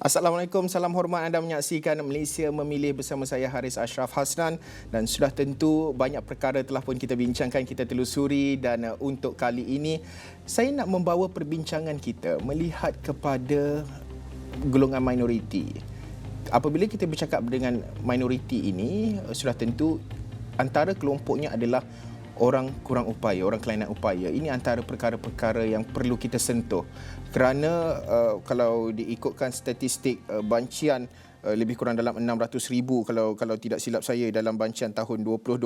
Assalamualaikum, salam hormat. Anda menyaksikan Malaysia Memilih bersama saya Haris Ashraf Hasnan, dan sudah tentu banyak perkara telah pun kita bincangkan, kita telusuri, dan untuk kali ini saya nak membawa perbincangan kita melihat kepada golongan minoriti. Apabila kita bercakap dengan minoriti ini, sudah tentu antara kelompoknya adalah orang kurang upaya, orang kelainan upaya. Ini antara perkara-perkara yang perlu kita sentuh. Kerana kalau diikutkan statistik bancian lebih kurang dalam 600,000 kalau tidak silap saya dalam bancian tahun 2020,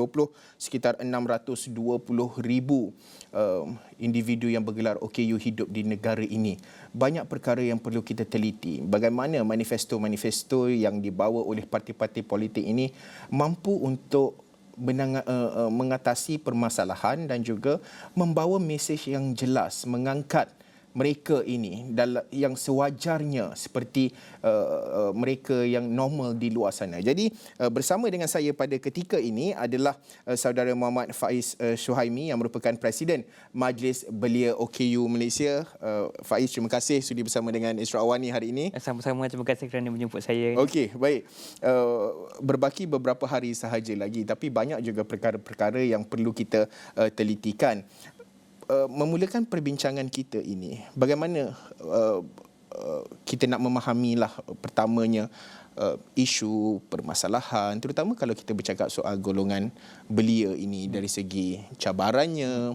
sekitar 620,000 individu yang bergelar OKU hidup di negara ini. Banyak perkara yang perlu kita teliti. Bagaimana manifesto-manifesto yang dibawa oleh parti-parti politik ini mampu untuk mengatasi permasalahan dan juga membawa mesej yang jelas, mengangkat mereka ini yang sewajarnya seperti mereka yang normal di luar sana. Jadi bersama dengan saya pada ketika ini adalah saudara Muhammad Faiz Suhaimi yang merupakan Presiden Majlis Belia OKU Malaysia. Faiz, terima kasih sudi bersama dengan Isra Awani hari ini. Sama-sama, terima kasih kerana menjemput saya. Okey, baik. Berbaki beberapa hari sahaja lagi, tapi banyak juga perkara-perkara yang perlu kita telitikan. Memulakan perbincangan kita ini, bagaimana kita nak memahamilah pertamanya isu permasalahan, terutama kalau kita bercakap soal golongan belia ini dari segi cabarannya,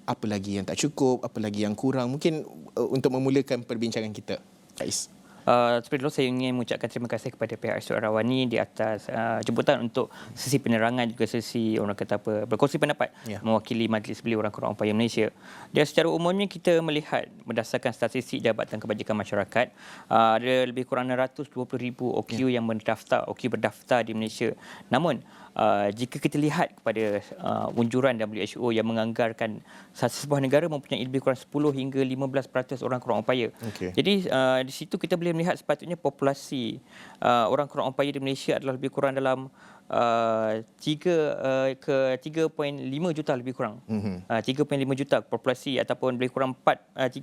apa lagi yang tak cukup, apa lagi yang kurang. Mungkin untuk memulakan perbincangan kita, Faiz. Seperti itu, saya ingin mengucapkan terima kasih kepada pihak Isra Awani di atas jemputan untuk sesi penerangan, juga sesi orang kata apa, berkongsi pendapat mewakili Majlis Belia Orang Kurang Upaya Malaysia. Dan secara umumnya kita melihat berdasarkan statistik Jabatan Kebajikan Masyarakat, ada lebih kurang 620,000 OKU yang OKU berdaftar di Malaysia. Namun jika kita lihat kepada unjuran WHO yang menganggarkan sebuah negara mempunyai lebih kurang 10 hingga 15% orang kurang upaya. Jadi di situ kita boleh melihat sepatutnya populasi orang kurang upaya di Malaysia adalah lebih kurang dalam 3.5 juta lebih kurang. 3.5 juta populasi ataupun lebih kurang 3.5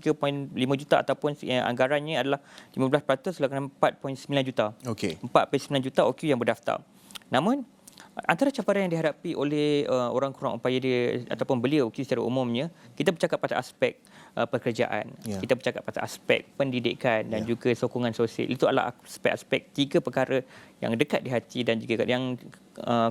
juta ataupun anggarannya adalah 15% sedangkan 4.9 juta. 4.9 juta OKU yang berdaftar. Namun antara cabaran yang dihadapi oleh orang kurang upaya dia ataupun belia OKU secara umumnya, kita bercakap pada aspek pekerjaan, kita bercakap pada aspek pendidikan dan juga sokongan sosial. Itu adalah aspek-aspek tiga perkara yang dekat di hati dan juga yang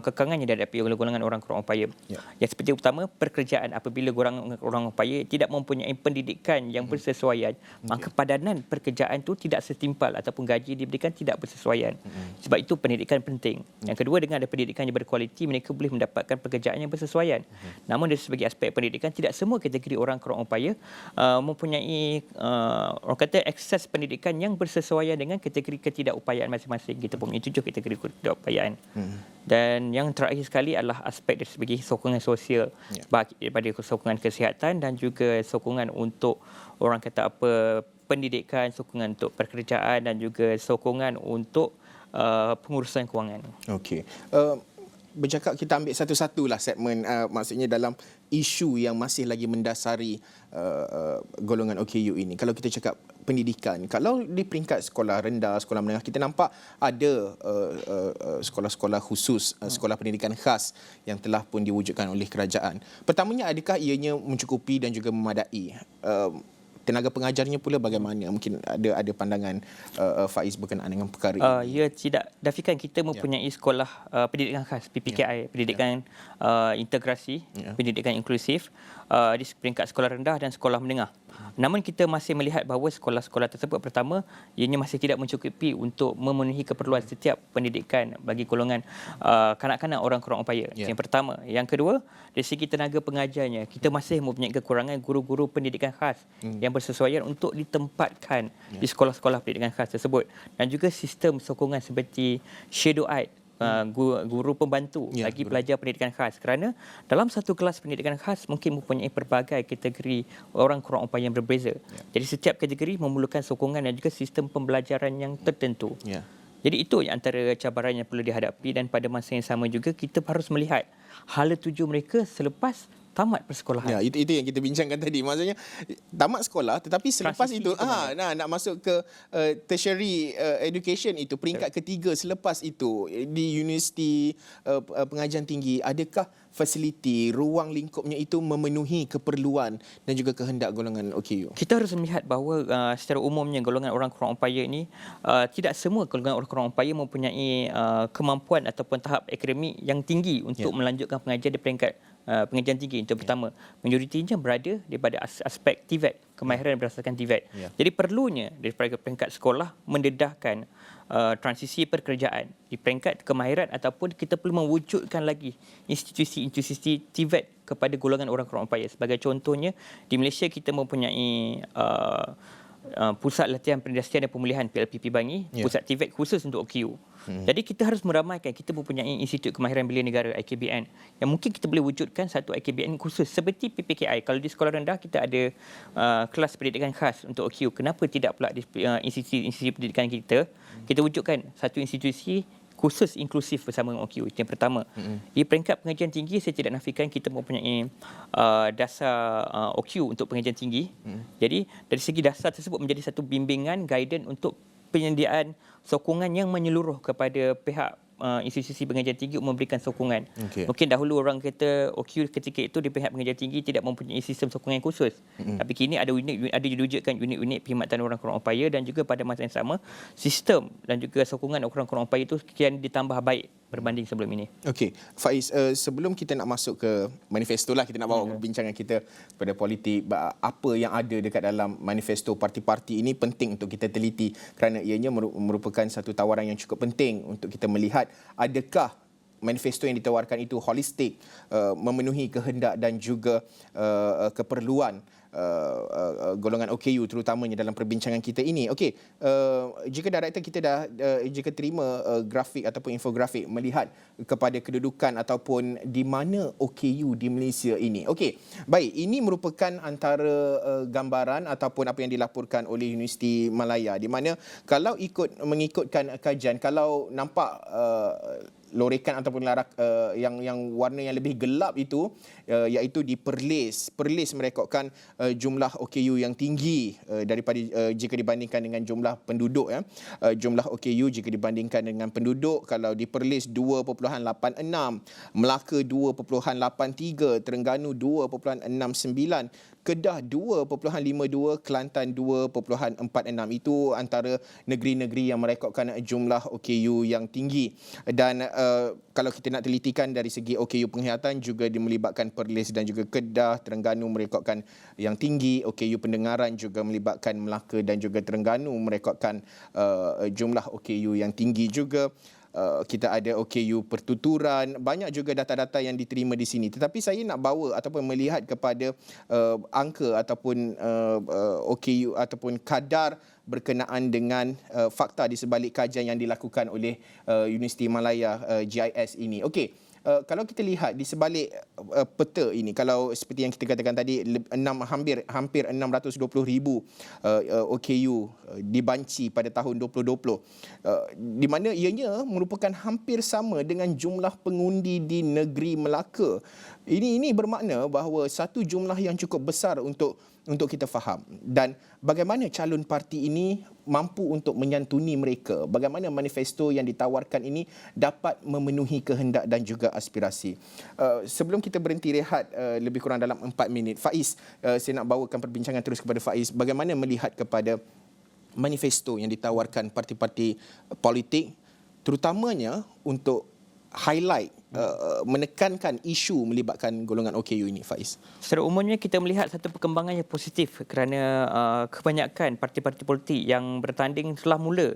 kekangannya dihadapi oleh golongan orang kurang upaya. Yang seperti utama, pekerjaan. Apabila orang upaya tidak mempunyai pendidikan yang bersesuaian, maka padanan pekerjaan itu tidak setimpal ataupun gaji diberikan tidak bersesuaian. Sebab itu pendidikan penting. Yang kedua, dengan ada pendidikan yang berkualiti, mereka boleh mendapatkan pekerjaan yang bersesuaian. Namun dari segi aspek pendidikan, tidak semua kategori orang kurang upaya mempunyai orang kata akses pendidikan yang bersesuaian dengan kategori ketidakupayaan masing-masing. Kita punya tujuh kategori ketidakupayaan. Dan yang terakhir sekali adalah aspek dari segi sokongan sosial, daripada sokongan kesihatan dan juga sokongan untuk orang kata apa, pendidikan, sokongan untuk pekerjaan dan juga sokongan untuk pengurusan kewangan. Okey. Bercakap, kita ambil satu-satulah segmen, maksudnya dalam isu yang masih lagi mendasari golongan OKU ini. Kalau kita cakap pendidikan, kalau di peringkat sekolah rendah, sekolah menengah, kita nampak ada sekolah-sekolah khusus, sekolah pendidikan khas yang telah pun diwujudkan oleh kerajaan. Pertamanya, adakah ianya mencukupi dan juga memadai? Tenaga pengajarnya pula bagaimana? Mungkin ada pandangan Faiz berkenaan dengan perkara ini. Ya, tidak. Dafikan kita mempunyai sekolah pendidikan khas, PPKI, pendidikan integrasi, pendidikan inklusif di peringkat sekolah rendah dan sekolah menengah. Namun kita masih melihat bahawa sekolah-sekolah tersebut, pertama, ianya masih tidak mencukupi untuk memenuhi keperluan setiap pendidikan bagi golongan kanak-kanak orang kurang upaya. Yang pertama. Yang kedua, dari segi tenaga pengajarnya, kita masih mempunyai kekurangan guru-guru pendidikan khas yang bersesuaian untuk ditempatkan di sekolah-sekolah pendidikan khas tersebut. Dan juga sistem sokongan seperti shadow art, guru pembantu bagi pelajar pendidikan khas, kerana dalam satu kelas pendidikan khas mungkin mempunyai pelbagai kategori orang kurang upaya yang berbeza. Jadi setiap kategori memerlukan sokongan dan juga sistem pembelajaran yang tertentu. Jadi itu antara cabaran yang perlu dihadapi, dan pada masa yang sama juga kita harus melihat hala tuju mereka selepas tamat persekolahan. Ya, itu yang kita bincangkan tadi. Maksudnya tamat sekolah tetapi selepas Transisi itu ke mana? nak masuk ke tertiary education itu peringkat ketiga selepas itu di universiti pengajian tinggi, adakah fasiliti ruang lingkupnya itu memenuhi keperluan dan juga kehendak golongan OKU? Kita harus melihat bahawa secara umumnya golongan orang kurang upaya ini tidak semua golongan orang kurang upaya mempunyai kemampuan ataupun tahap akademik yang tinggi untuk melanjutkan pengajian di peringkat pengajian tinggi. Itu pertama. Majoritinya berada daripada aspek TVET, kemahiran berdasarkan TVET. Jadi perlunya daripada peringkat sekolah mendedahkan transisi pekerjaan di peringkat kemahiran ataupun kita perlu mewujudkan lagi institusi-institusi TVET kepada golongan orang kurang upaya. Sebagai contohnya, di Malaysia kita mempunyai Pusat Latihan Pendidikan dan Pemulihan PLPP Bangi, pusat TVET khusus untuk OKU. Jadi kita harus meramaikan, kita mempunyai Institut Kemahiran Belia Negara IKBN yang mungkin kita boleh wujudkan satu IKBN khusus seperti PPKI. Kalau di sekolah rendah kita ada kelas pendidikan khas untuk OKU, kenapa tidak pula di institusi pendidikan kita wujudkan satu institusi khusus inklusif bersama dengan OKU. Itu yang pertama. Di peringkat pengajian tinggi, saya tidak nafikan kita mempunyai dasar OKU untuk pengajian tinggi. Jadi dari segi dasar tersebut menjadi satu bimbingan, guidance untuk penyediaan sokongan yang menyeluruh kepada pihak institusi pengajian tinggi untuk memberikan sokongan. Mungkin dahulu orang kata OKU ketika itu di pihak pengajian tinggi tidak mempunyai sistem sokongan yang khusus. Tapi kini ada diwujudkan unit-unit perkhidmatan orang kurang upaya dan juga pada masa yang sama sistem dan juga sokongan orang kurang upaya itu kian ditambah baik berbanding sebelum ini. Okey, Faiz, sebelum kita nak masuk ke manifesto lah, kita nak bawa perbincangan kita pada politik, apa yang ada dekat dalam manifesto parti-parti ini penting untuk kita teliti kerana ianya merupakan satu tawaran yang cukup penting untuk kita melihat adakah manifesto yang ditawarkan itu holistik, memenuhi kehendak dan juga keperluan golongan OKU terutamanya dalam perbincangan kita ini. Okey, jika director kita dah jika terima grafik ataupun infografik melihat kepada kedudukan ataupun di mana OKU di Malaysia ini. Okey, baik, ini merupakan antara gambaran ataupun apa yang dilaporkan oleh Universiti Malaya, di mana kalau mengikutkan kajian, kalau nampak lorekan ataupun larak yang warna yang lebih gelap itu iaitu di Perlis. Perlis merekodkan jumlah OKU yang tinggi daripada jika dibandingkan dengan jumlah penduduk ya. Jumlah OKU jika dibandingkan dengan penduduk, kalau di Perlis 2.86, Melaka 2.83, Terengganu 2.69, Kedah 2.52, Kelantan 2.46. Itu antara negeri-negeri yang merekodkan jumlah OKU yang tinggi. Dan kalau kita nak telitikan dari segi OKU penglihatan juga melibatkan Perlis dan juga Kedah, Terengganu merekodkan yang tinggi. OKU pendengaran juga melibatkan Melaka dan juga Terengganu merekodkan jumlah OKU yang tinggi juga. Kita ada OKU pertuturan, banyak juga data-data yang diterima di sini. Tetapi saya nak bawa ataupun melihat kepada angka ataupun OKU ataupun kadar berkenaan dengan fakta di sebalik kajian yang dilakukan oleh Universiti Malaya GIS ini. Okey. Kalau kita lihat di sebalik peta ini, kalau seperti yang kita katakan tadi, hampir 620,000 OKU dibanci pada tahun 2020, di mana ianya merupakan hampir sama dengan jumlah pengundi di negeri Melaka. Ini bermakna bahawa satu jumlah yang cukup besar untuk kita faham, dan bagaimana calon parti ini mampu untuk menyantuni mereka, bagaimana manifesto yang ditawarkan ini dapat memenuhi kehendak dan juga aspirasi. Sebelum kita berhenti rehat lebih kurang dalam 4 minit, Faiz, saya nak bawakan perbincangan terus kepada Faiz, bagaimana melihat kepada manifesto yang ditawarkan parti-parti politik, terutamanya untuk highlight, menekankan isu melibatkan golongan OKU ini, Faiz? Secara umumnya kita melihat satu perkembangan yang positif kerana kebanyakan parti-parti politik yang bertanding telah mula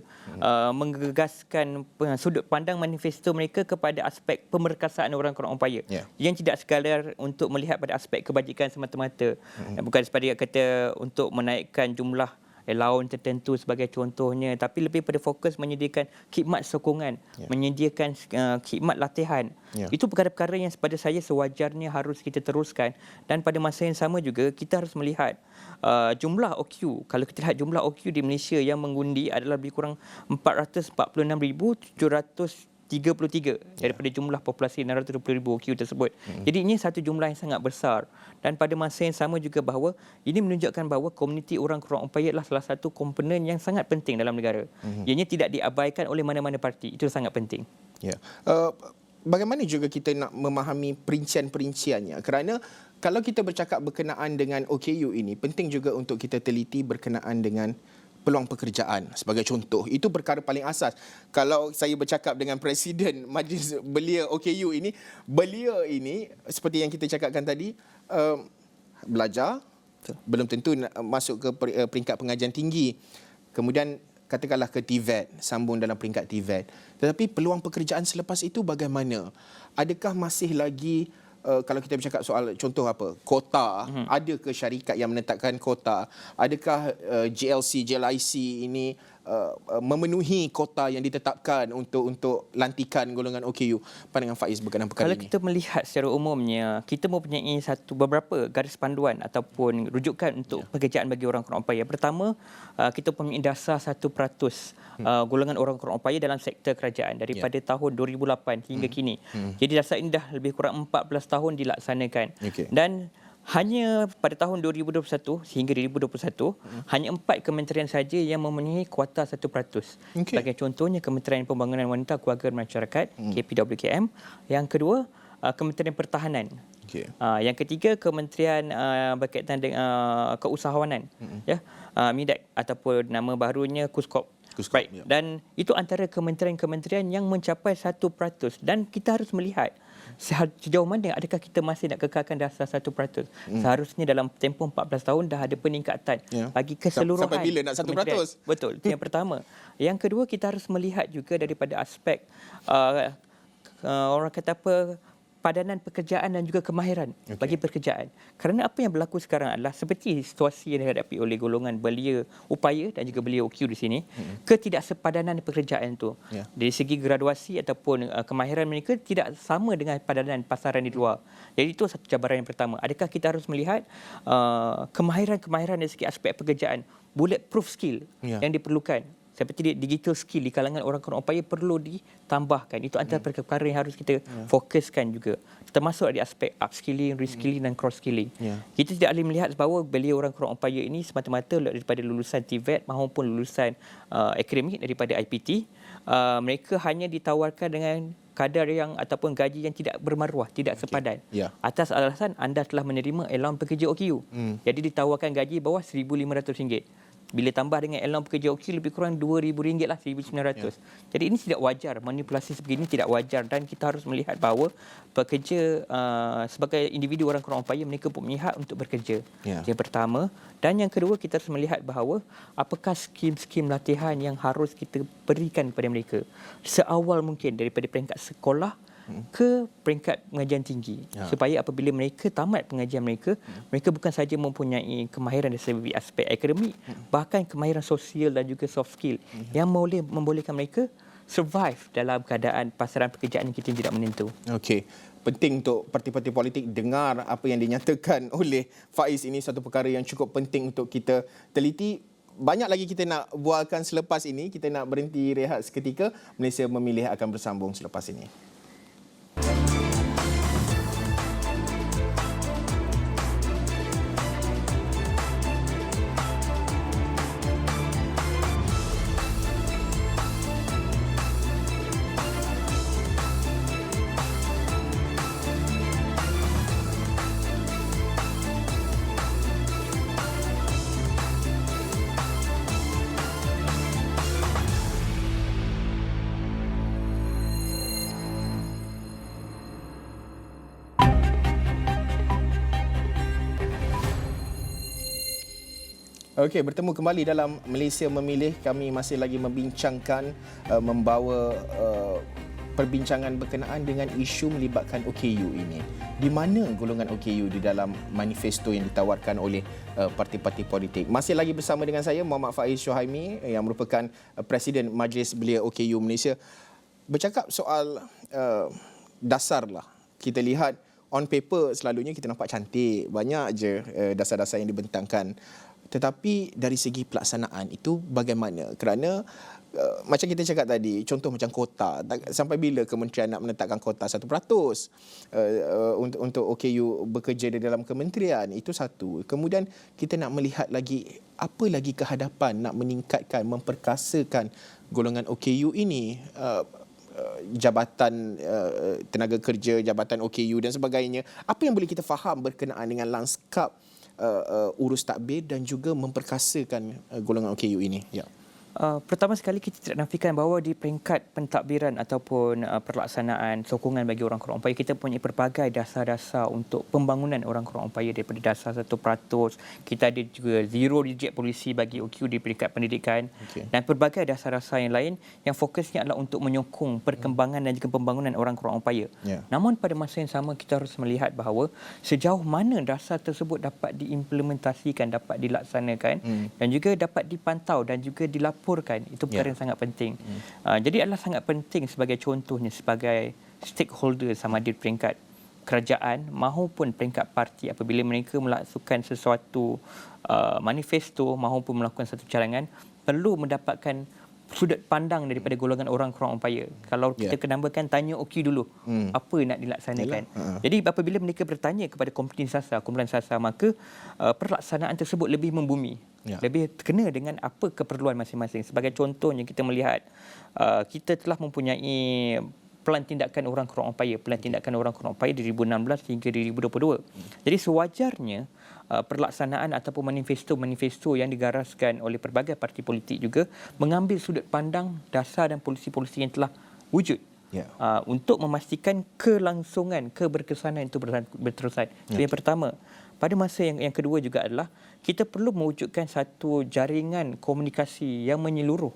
menggegaskan sudut pandang manifesto mereka kepada aspek pemerkasaan orang kurang upaya. Yang tidak sekadar untuk melihat pada aspek kebajikan semata-mata. Bukan seperti kata untuk menaikkan jumlah allowance tertentu sebagai contohnya, tapi lebih pada fokus menyediakan khidmat sokongan, menyediakan khidmat latihan. Itu perkara-perkara yang pada saya sewajarnya harus kita teruskan, dan pada masa yang sama juga kita harus melihat jumlah OKU. Kalau kita lihat jumlah OKU di Malaysia yang mengundi adalah lebih kurang 446,730 33 daripada jumlah populasi 620,000 OKU tersebut. Jadi ini satu jumlah yang sangat besar. Dan pada masa yang sama juga bahawa ini menunjukkan bahawa komuniti orang kurang upaya adalah salah satu komponen yang sangat penting dalam negara. Ianya tidak diabaikan oleh mana-mana parti. Itu sangat penting. Ya. Bagaimana juga kita nak memahami perincian-perinciannya? Kerana kalau kita bercakap berkenaan dengan OKU ini, penting juga untuk kita teliti berkenaan dengan peluang pekerjaan sebagai contoh. Itu perkara paling asas. Kalau saya bercakap dengan Presiden Majlis Belia OKU ini, belia ini seperti yang kita cakapkan tadi, belajar, belum tentu masuk ke peringkat pengajian tinggi. Kemudian katakanlah ke TVET, sambung dalam peringkat TVET. Tetapi peluang pekerjaan selepas itu bagaimana? Adakah masih lagi kalau kita bercakap soal contoh apa, kota, ada ke syarikat yang menetapkan kota? Adakah JLC, JLIC ini memenuhi kota yang ditetapkan untuk lantikan golongan OKU? Pandangan Faiz berkenaan perkara Kalau ini. kita melihat secara umumnya, kita mempunyai beberapa garis panduan ataupun rujukan untuk pekerjaan bagi orang kurang upaya. Pertama, kita mempunyai dasar 1% golongan orang kurang upaya dalam sektor kerajaan daripada tahun 2008 hingga kini. Jadi dasar ini dah lebih kurang 14 tahun dilaksanakan. Dan hanya pada tahun 2021 sehingga 2021, hanya 4 kementerian saja yang memenuhi kuota 1%. Sebagai contohnya Kementerian Pembangunan Wanita, Keluarga dan Masyarakat, KPWKM. Yang kedua, Kementerian Pertahanan. Yang ketiga, Kementerian berkaitan dengan keusahawanan, MIDAK ataupun nama barunya KUSKOP. Baik. Dan itu antara kementerian-kementerian yang mencapai 1%. Dan kita harus melihat sejauh mana adakah kita masih nak kekalkan dasar 1%. Seharusnya dalam tempoh 14 tahun dah ada peningkatan bagi keseluruhan. Sampai bila nak 1%? Betul, itu yang pertama. Yang kedua, kita harus melihat juga daripada aspek orang kata apa, padanan pekerjaan dan juga kemahiran bagi pekerjaan. Kerana apa yang berlaku sekarang adalah seperti situasi yang dihadapi oleh golongan belia upaya dan juga belia OKU di sini, ketidaksepadanan pekerjaan itu. Dari segi graduasi ataupun kemahiran mereka tidak sama dengan padanan pasaran di luar. Jadi itu satu cabaran yang pertama. Adakah kita harus melihat kemahiran-kemahiran dari segi aspek pekerjaan, bulletproof skill yang diperlukan, seperti digital skill di kalangan orang kurang upaya perlu ditambahkan. Itu antara perkara yang harus kita fokuskan juga. Termasuk di aspek upskilling, reskilling dan cross-skilling. Kita tidak boleh melihat bahawa belia orang kurang upaya ini semata-mata daripada lulusan TVET maupun lulusan akademik daripada IPT. Mereka hanya ditawarkan dengan kadar yang ataupun gaji yang tidak bermaruah, tidak sepadan. Atas alasan anda telah menerima allowance pekerja OKU. Jadi ditawarkan gaji bawah RM1,500. Bila tambah dengan allowance pekerja OKU lebih kurang RM2,000 lah, RM1,900. Jadi ini tidak wajar, manipulasi sebegini tidak wajar dan kita harus melihat bahawa pekerja sebagai individu orang kurang upaya mereka mempunyai hak untuk bekerja. Yang pertama. Dan yang kedua, kita harus melihat bahawa apakah skim-skim latihan yang harus kita berikan kepada mereka seawal mungkin daripada peringkat sekolah ke peringkat pengajian tinggi, supaya apabila mereka tamat pengajian mereka, mereka bukan saja mempunyai kemahiran dari segi aspek akademik, bahkan kemahiran sosial dan juga soft skill yang boleh membolehkan mereka survive dalam keadaan pasaran pekerjaan yang kita tidak menentu. Okey. Penting untuk parti-parti politik dengar apa yang dinyatakan oleh Faiz. Ini satu perkara yang cukup penting untuk kita teliti. Banyak lagi kita nak bualkan selepas ini. Kita nak berhenti rehat seketika. Malaysia Memilih akan bersambung selepas ini. Okey, bertemu kembali dalam Malaysia Memilih. Kami masih lagi membincangkan, membawa perbincangan berkenaan dengan isu melibatkan OKU ini. Di mana golongan OKU di dalam manifesto yang ditawarkan oleh parti-parti politik. Masih lagi bersama dengan saya, Muhammad Faiz Syuhaimi, yang merupakan Presiden Majlis Belia OKU Malaysia. Bercakap soal dasar lah. Kita lihat on paper selalunya kita nampak cantik. Banyak je dasar-dasar yang dibentangkan. Tetapi dari segi pelaksanaan itu bagaimana? Kerana macam kita cakap tadi, contoh macam kota, sampai bila kementerian nak menetapkan kota 1% untuk OKU bekerja di dalam kementerian, itu satu. Kemudian kita nak melihat lagi apa lagi ke hadapan nak meningkatkan, memperkasakan golongan OKU ini, jabatan tenaga kerja, jabatan OKU dan sebagainya. Apa yang boleh kita faham berkenaan dengan lanskap urus tadbir dan juga memperkasakan golongan OKU ini? Ya. Pertama sekali kita tidak nafikan bahawa di peringkat pentadbiran ataupun pelaksanaan sokongan bagi orang kurang upaya, kita punya pelbagai dasar-dasar untuk pembangunan orang kurang upaya, daripada dasar 1%, kita ada juga zero digit polisi bagi OQ di peringkat pendidikan, dan pelbagai dasar-dasar yang lain yang fokusnya adalah untuk menyokong perkembangan dan juga pembangunan orang kurang upaya. Namun pada masa yang sama kita harus melihat bahawa sejauh mana dasar tersebut dapat diimplementasikan, dapat dilaksanakan dan juga dapat dipantau dan juga dilaporkan, itu perkara yang sangat penting. Jadi adalah sangat penting sebagai contohnya sebagai stakeholder sama ada di peringkat kerajaan maupun peringkat parti, apabila mereka melakukan sesuatu manifesto maupun melakukan satu cadangan, perlu mendapatkan sudut pandang daripada golongan orang kurang upaya. Kalau kita kenamakan, tanya OQ dulu apa nak dilaksanakan. Jadi apabila mereka bertanya kepada kumpulan sasar, maka pelaksanaan tersebut lebih membumi, lebih terkena dengan apa keperluan masing-masing. Sebagai contohnya, kita melihat kita telah mempunyai Pelan Tindakan Orang Kurang Upaya, Pelan Tindakan Orang Kurang Upaya 2016 hingga 2022. Jadi sewajarnya pelaksanaan ataupun manifesto-manifesto yang digaraskan oleh pelbagai parti politik juga mengambil sudut pandang dasar dan polisi-polisi yang telah wujud untuk memastikan kelangsungan, keberkesanan itu berterusan. Itu yang pertama. Pada masa yang kedua juga adalah kita perlu mewujudkan satu jaringan komunikasi yang menyeluruh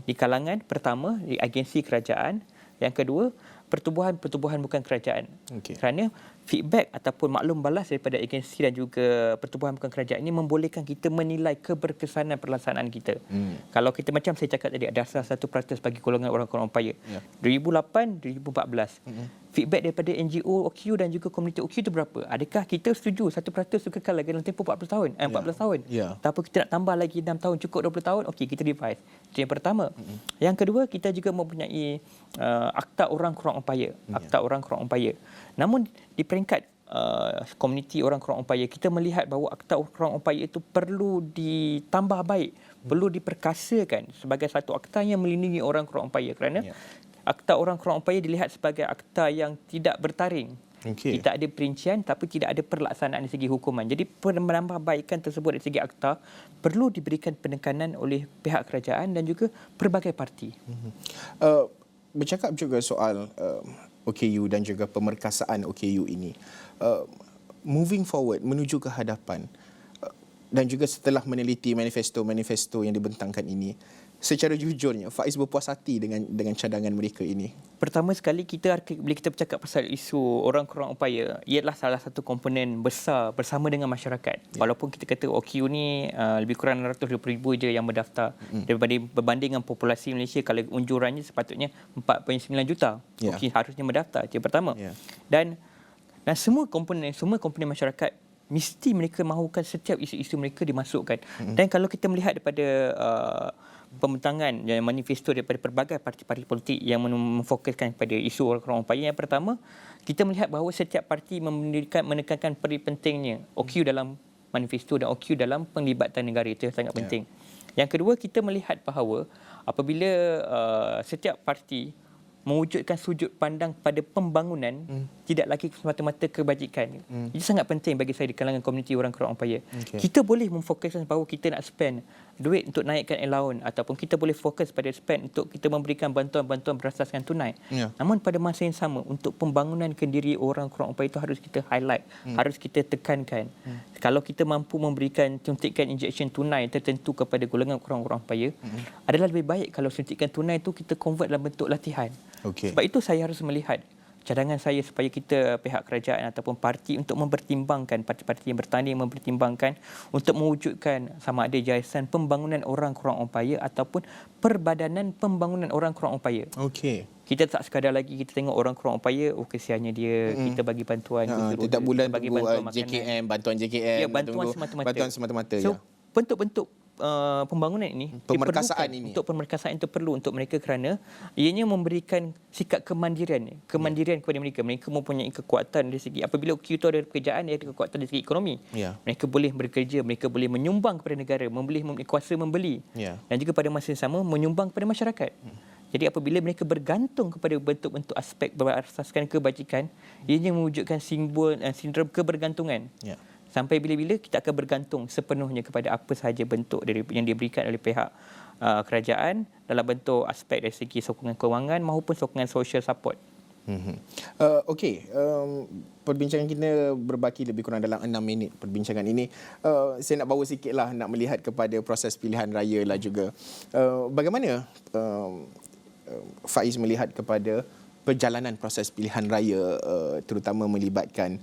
di kalangan, pertama, di agensi kerajaan, yang kedua, pertubuhan-pertubuhan bukan kerajaan. Kerana feedback ataupun maklum balas daripada agensi dan juga pertubuhan bukan kerajaan ini membolehkan kita menilai keberkesanan pelaksanaan kita. Kalau kita, macam saya cakap tadi, ada dasar 1% bagi golongan orang kurang upaya. 2008, 2014. Feedback daripada NGO OQ dan juga komuniti OQ itu berapa? Adakah kita setuju 1% itu kekal lagi dalam tempoh 14 tahun? 14 tahun. Tapi kita nak tambah lagi 6 tahun, cukup 20 tahun? Okey, kita revise. Itu yang pertama. Yang kedua, kita juga mempunyai Akta Orang Kurang Upaya. Akta Orang Kurang Upaya. Namun di peringkat komuniti orang kurang upaya, kita melihat bahawa Akta Orang Upaya itu perlu ditambah baik, perlu diperkasakan sebagai satu akta yang melindungi orang kurang upaya, kerana Akta Orang Kurang Upaya dilihat sebagai akta yang tidak bertaring. Tidak ada perincian tapi tidak ada pelaksanaan dari segi hukuman. Jadi penambahbaikan tersebut dari segi akta perlu diberikan penekanan oleh pihak kerajaan dan juga pelbagai parti. Bercakap juga soal OKU dan juga pemerkasaan OKU ini. Moving forward, menuju ke hadapan, dan juga setelah meneliti manifesto-manifesto yang dibentangkan ini, secara jujurnya Faiz berpuas hati dengan cadangan mereka ini? Pertama sekali, bila kita bercakap pasal isu orang kurang upaya, ia adalah salah satu komponen besar bersama dengan masyarakat. Walaupun kita kata OQ ni lebih kurang 620,000 je yang berdaftar. Daripada berbanding dengan populasi Malaysia, kalau unjurannya sepatutnya 4.9 juta. OQ harusnya mendaftar. Itu yang pertama. Dan semua komponen masyarakat mesti mereka mahukan setiap isu-isu mereka dimasukkan. Dan kalau kita melihat daripada pembentangan manifesto daripada pelbagai parti-parti politik yang memfokuskan pada isu orang kurang upaya, yang pertama, kita melihat bahawa setiap parti menekankan peri pentingnya OQ dalam manifesto dan OQ dalam penglibatan negara. Itu yang sangat penting. Yang kedua, kita melihat bahawa apabila setiap parti mewujudkan sudut pandang pada pembangunan, tidak lagi semata-mata kebajikan. Itu sangat penting bagi saya di kalangan komuniti orang kurang upaya. Kita boleh memfokuskan bahawa kita nak spend duit untuk naikkan allowance, ataupun kita boleh fokus pada spend untuk kita memberikan bantuan-bantuan berasaskan tunai. Namun pada masa yang sama, untuk pembangunan kendiri orang kurang upaya itu harus kita highlight, harus kita tekankan. Kalau kita mampu memberikan suntikan injection tunai tertentu kepada golongan orang upaya, adalah lebih baik kalau suntikan tunai itu kita convert dalam bentuk latihan. Sebab itu saya harus melihat cadangan saya supaya kita, pihak kerajaan ataupun parti, untuk mempertimbangkan, parti-parti yang bertanding mempertimbangkan untuk mewujudkan sama ada Yayasan Pembangunan Orang Kurang Upaya ataupun Perbadanan Pembangunan Orang Kurang Upaya. Kita tak sekadar lagi kita tengok orang kurang upaya, kesiannya dia, kita bagi bantuan. Tiap bulan bagi bantuan JKM, bantuan JKM. Bantuan semata-mata. Bantuan semata-mata. So, bentuk-bentuk pembangunan ini pemerkasaan diperlukan ini. Untuk pemerkasaan itu perlu untuk mereka kerana ianya memberikan sikap kemandirian kepada mereka. Mereka mempunyai kekuatan dari segi apabila OQ itu ada pekerjaan, dia ada kekuatan dari segi ekonomi. Mereka boleh bekerja, mereka boleh menyumbang kepada negara, membeli kuasa membeli. Dan juga pada masa yang sama menyumbang kepada masyarakat. Jadi apabila mereka bergantung kepada bentuk-bentuk aspek berasaskan kebajikan, ianya mewujudkan sindrom kebergantungan. Sampai bila-bila kita akan bergantung sepenuhnya kepada apa sahaja bentuk yang diberikan oleh pihak kerajaan dalam bentuk aspek dari segi sokongan kewangan maupun sokongan social support. Okey, perbincangan kita berbaki lebih kurang dalam 6 minit perbincangan ini. Saya nak bawa sikitlah, nak melihat kepada proses pilihan raya lah juga. Bagaimana Faiz melihat kepada perjalanan proses pilihan raya, terutama melibatkan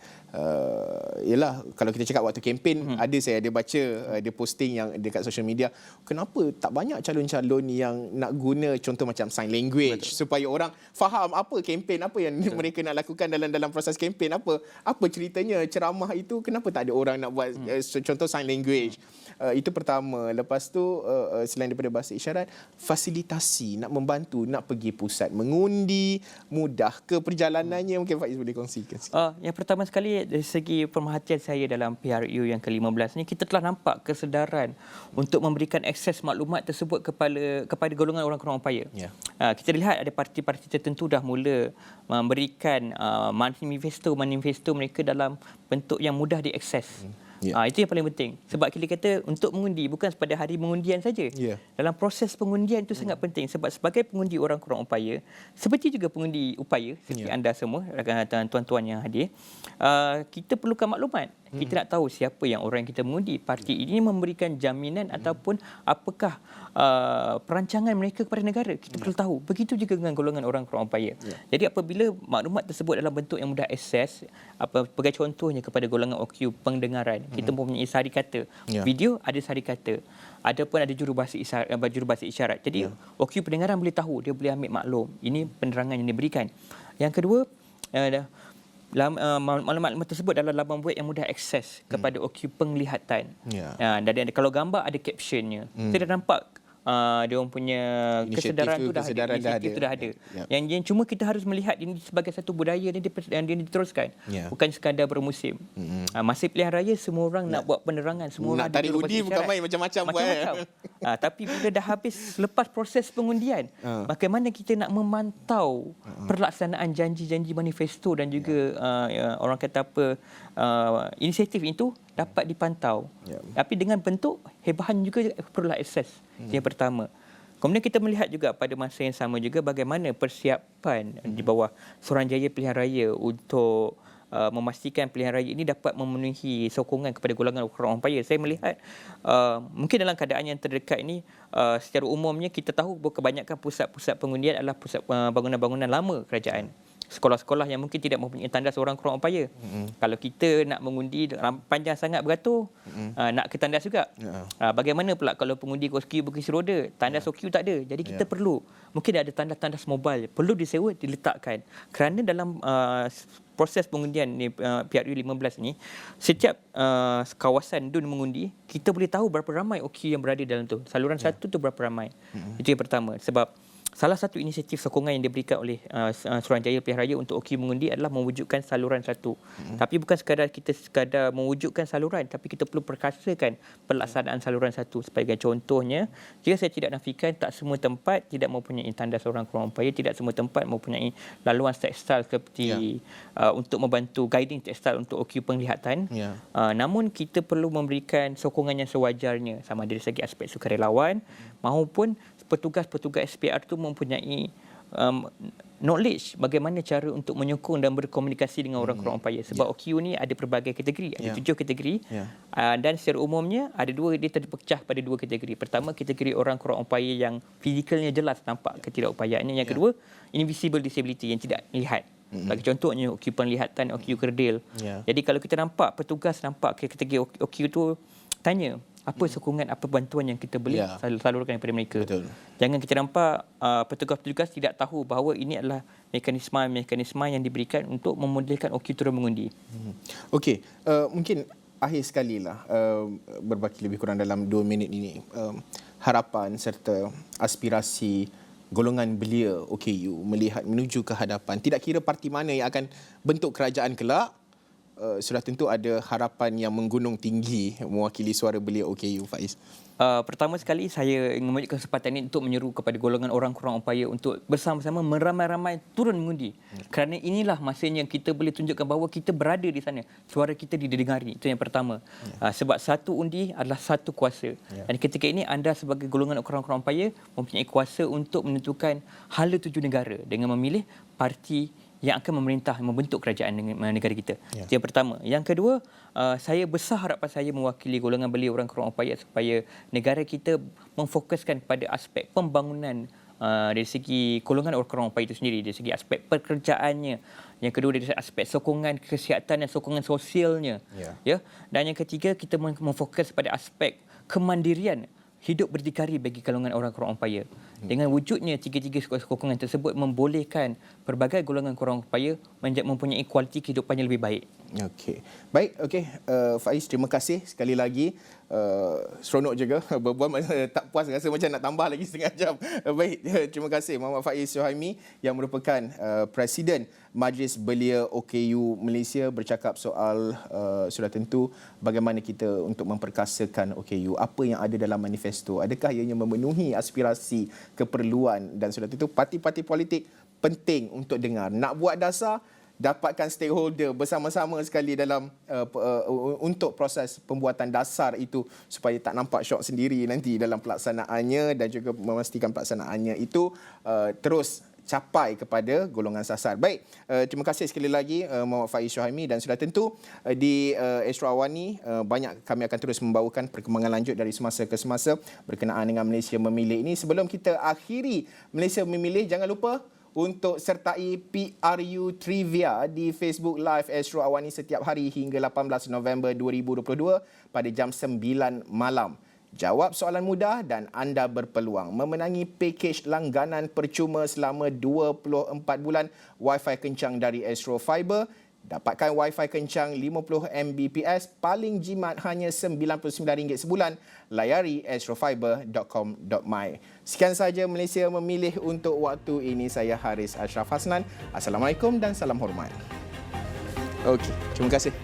ialah kalau kita cakap waktu kempen, saya ada baca ada posting yang dekat social media, kenapa tak banyak calon-calon yang nak guna contoh macam sign language. Betul. Supaya orang faham apa kempen, apa yang mereka nak lakukan dalam proses kempen, apa ceritanya ceramah itu, kenapa tak ada orang nak buat contoh sign language. Itu pertama. Lepas tu selain daripada bahasa isyarat, fasilitasi, nak membantu, nak pergi pusat mengundi, mudah ke perjalanannya, mungkin Faiz boleh kongsikan sikit. Yang pertama sekali dari segi pemerhatian saya dalam PRU yang ke-15 ni, kita telah nampak kesedaran untuk memberikan akses maklumat tersebut kepada golongan orang kurang upaya. Kita lihat ada parti-parti tertentu dah mula memberikan manifesto mereka dalam bentuk yang mudah diakses. Itu yang paling penting. Sebab kita kata untuk mengundi bukan pada hari pengundian saja. Dalam proses pengundian itu sangat penting. Sebab sebagai pengundi orang kurang upaya, seperti juga pengundi upaya, seperti anda semua, tuan-tuan yang hadir, kita perlukan maklumat. Kita nak tahu siapa yang orang yang kita mengundi. Parti ini memberikan jaminan ataupun apakah perancangan mereka kepada negara. Kita perlu tahu. Begitu juga dengan golongan orang kurang upaya. Jadi apabila maklumat tersebut dalam bentuk yang mudah akses, sebagai contohnya kepada golongan OQ pendengaran, kita mempunyai sehari kata. Video ada sehari kata. Ada pun ada jurubahasa isyarat. Jadi OQ pendengaran boleh tahu, dia boleh ambil maklum. Ini penerangan yang diberikan. Yang kedua, maklumat tersebut dalam laman web yang mudah akses kepada OQ penglihatan. Dan kalau gambar ada captionnya. Saya dah nampak dia orang punya kesedaran tu dah ada. Yang cuma kita harus melihat ini sebagai satu budaya yang diteruskan. Bukan sekadar bermusim. Masa pilihan raya semua orang nak buat penerangan, semua orang nak tarik undi bukan main macam-macam. Tapi bila dah habis lepas proses pengundian, bagaimana kita nak memantau pelaksanaan janji-janji manifesto dan juga orang kata inisiatif itu dapat dipantau. Tapi dengan bentuk hebahan juga perlulah akses. Yang pertama. Kemudian kita melihat juga pada masa yang sama juga bagaimana persiapan di bawah Suruhanjaya Pilihan Raya untuk memastikan pilihan raya ini dapat memenuhi sokongan kepada golongan orang upaya. Saya melihat mungkin dalam keadaan yang terdekat ini, secara umumnya kita tahu bahawa kebanyakan pusat-pusat pengundian adalah pusat bangunan-bangunan lama kerajaan. Sekolah-sekolah yang mungkin tidak mempunyai tandas orang kurang upaya. Kalau kita nak mengundi panjang sangat beratur, nak ke tandas juga. Bagaimana pula kalau pengundi OQ berkursi roda, tandas OQ tak ada. Jadi kita perlu, mungkin ada tandas-tandas mobile, perlu disewa, diletakkan. Kerana dalam proses pengundian ni, PRU 15 ni, setiap kawasan dun mengundi, kita boleh tahu berapa ramai OQ yang berada dalam tu. Saluran satu tu berapa ramai. Itu yang pertama. Sebab salah satu inisiatif sokongan yang diberikan oleh Suruhanjaya Pilihan Raya untuk OQ mengundi adalah mewujudkan saluran satu. Tapi bukan sekadar mewujudkan saluran, tapi kita perlu perkasakan pelaksanaan saluran satu. Sebagai contohnya, jika saya tidak nafikan, tak semua tempat tidak mempunyai tandas orang kurang upaya, tidak semua tempat mempunyai laluan tekstil seperti untuk membantu guiding tekstil untuk OQ penglihatan. Namun kita perlu memberikan sokongan yang sewajarnya, sama dari segi aspek sukarelawan maupun petugas-petugas SPR itu mempunyai knowledge bagaimana cara untuk menyokong dan berkomunikasi dengan orang kurang upaya. Sebab OQ ni ada pelbagai kategori, ada 7 kategori. Dan secara umumnya dia terpecah pada 2 kategori. Pertama, kategori orang kurang upaya yang fizikalnya jelas nampak ketidakupayaannya. Yang kedua, invisible disability yang tidak melihat. Bagi contohnya OQ penglihatan, OQ kerdil. Jadi kalau kita nampak petugas nampak kategori OQ tu, tanya apa sokongan, apa bantuan yang kita boleh salurkan kepada mereka. Jangan kita nampak petugas-petugas tidak tahu bahawa ini adalah mekanisme yang diberikan untuk memodelkan OQ turun mengundi. Okey, mungkin akhir sekali lah, berbaki lebih kurang dalam 2 minit ini, harapan serta aspirasi golongan belia OKU melihat menuju ke hadapan. Tidak kira parti mana yang akan bentuk kerajaan kelak, sudah tentu ada harapan yang menggunung tinggi mewakili suara belia OKU, Faiz. Pertama sekali saya ingin mengambil kesempatan ini untuk menyeru kepada golongan orang kurang upaya untuk bersama-sama meramai-ramai turun mengundi. Kerana inilah masanya kita boleh tunjukkan bahawa kita berada di sana. Suara kita didengari. Itu yang pertama. Sebab satu undi adalah satu kuasa. Dan ketika ini anda sebagai golongan orang kurang upaya mempunyai kuasa untuk menentukan hala tuju negara dengan memilih parti yang akan memerintah, membentuk kerajaan negara kita. Itu yang pertama. Yang kedua, saya besar harapan saya mewakili golongan belia orang kurang upaya supaya negara kita memfokuskan pada aspek pembangunan dari segi golongan orang kurang upaya itu sendiri, dari segi aspek pekerjaannya. Yang kedua dari aspek sokongan kesihatan dan sokongan sosialnya. Ya. Dan yang ketiga, kita memfokus pada aspek kemandirian hidup berdikari bagi golongan orang kurang upaya. Dengan wujudnya tiga-tiga sokongan tersebut membolehkan pelbagai golongan kurang upaya mempunyai kualiti kehidupan yang lebih baik. Okey. Baik, okey. Faiz, terima kasih sekali lagi. Seronok juga berbual, tak puas rasa macam nak tambah lagi setengah jam. Baik, terima kasih Muhammad Faiz Suhaimi yang merupakan Presiden Majlis Belia OKU Malaysia bercakap soal sudah tentu bagaimana kita untuk memperkasakan OKU, apa yang ada dalam manifesto, adakah ianya memenuhi aspirasi, keperluan, dan sudah tentu parti-parti politik penting untuk dengar. Nak buat dasar, dapatkan stakeholder bersama-sama sekali dalam untuk proses pembuatan dasar itu supaya tak nampak syok sendiri nanti dalam pelaksanaannya, dan juga memastikan pelaksanaannya itu terus capai kepada golongan sasar. Baik, terima kasih sekali lagi Muhammad Faiz Suhaimi, dan sudah tentu di Astro Awani banyak kami akan terus membawakan perkembangan lanjut dari semasa ke semasa berkenaan dengan Malaysia Memilih ini. Sebelum kita akhiri Malaysia Memilih, jangan lupa untuk sertai PRU Trivia di Facebook Live Astro Awani setiap hari hingga 18 November 2022 pada jam 9 malam. Jawab soalan mudah dan anda berpeluang memenangi pakej langganan percuma selama 24 bulan Wi-Fi kencang dari Astro Fiber. Dapatkan Wi-Fi kencang 50 Mbps paling jimat hanya RM99 sebulan. Layari astrofiber.com.my. Sekian sahaja Malaysia Memilih untuk waktu ini. Saya Haris Ashraf Hasnan. Assalamualaikum dan salam hormat. Okey, terima kasih.